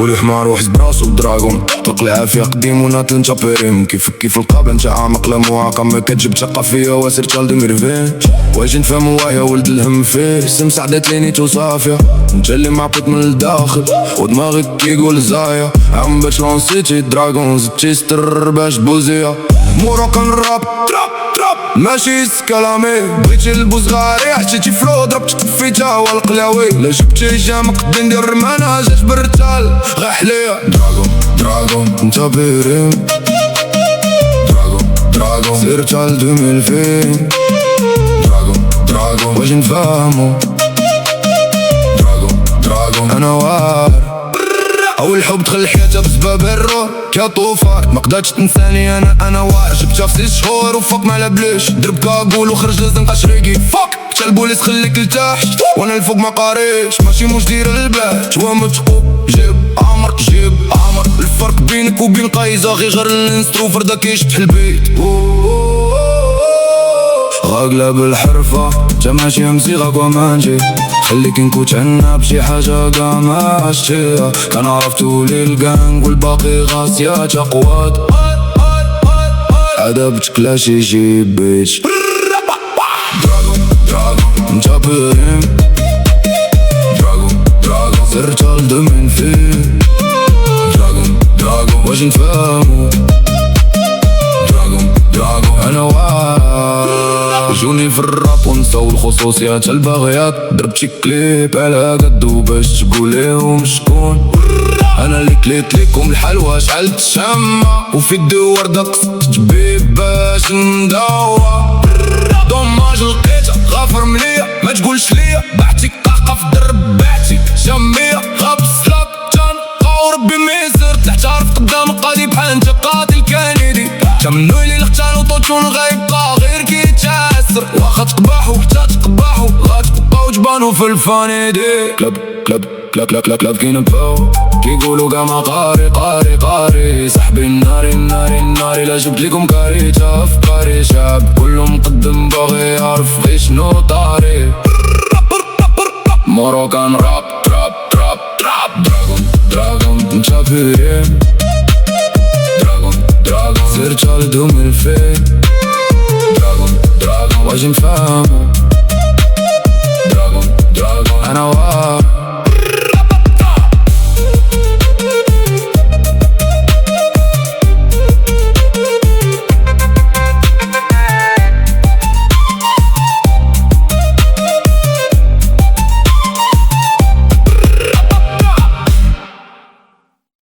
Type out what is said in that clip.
ولي حمار وحس براسو دراغون طلق العافية قديم وناطي نتا بيريم كيفكي في القابلة نتا عامق لمواقع ما كتجيب ثقافية واسير تشال 2020 واجي نفهمو ويا ولد الهم فيه سم سعدات لينيتو صافية نتا اللي معبط من الداخل ودماغك كيقول زايا عم باش لونسيتي دراغون زدتي ستر باش بوزيا موروكان راب تراب ماشي سكلامي بغيتي البوزغاري حشيتي فلو ضربت كفيتها والقلاوي لا جبتي جامك قدي ندير رمانة جات برتال غاح ليا دراغون نتا بيريم دراغون سيرت على 2020 دراغون واجي نفهمو دراغون انا وار اول حب دخل حياتها بسبب الرور كطوفان ما قدرتش تنساني انا وار جبتها في 6 شهور وفوق ما لابليش درب كاقول وخرج لازم قشريقي فوق حتى البوليس خليك لتحت وانا الفوق ما قاريش ماشي موش دير البلاد جوا متقوب جيب عمر الفرق بينك وبين قايزة غير الانسترو فردا كيشبح البيت غاقلة بالحرفة تا ماشي مزيغك ومانجي خليك نكوت عنا بشي حاجة قا ما عشتيها كان عرفتو لي القانق والباقي غاسيات اقوات عذاب تكلاش يجيب بيتش دراغون نتا بيريم دراغون سرت على 2020 دراغون واجي نفهمو دراغون انا وعا جوني في الراب ونساو الخصوصيات الباغيات درت شي كليب على قدو باش تقوليهم شكون انا اللي كليت ليكم الحلوى شعلت الشمة وفي الدوار دقت جبيب باش ندوى دوماج لقيتها غافر مليا ما تقولش ليا بعتي قاقة في درب بعتي جمية غاب السلاب تنقاو ربي ميسر تحتعرف قدام قاضي بحال انت قاتل كندي تمنو لي الاختال وطوتون غيبقى غير كي تاسر واخا تقبحو حتى تقبحو غتبقاو جبانو في الفانيدي كلاب كي نباو كيقولو قا ما قاري صاحبي الناري لا جبت ليكم كاريتا افكاري شاب كلو مقدم باغي يعرف غي شنو طاري موروكان راب تراب دراغون نتا بيريم دراغون سيرت على 2020 دراغون واجي نفهم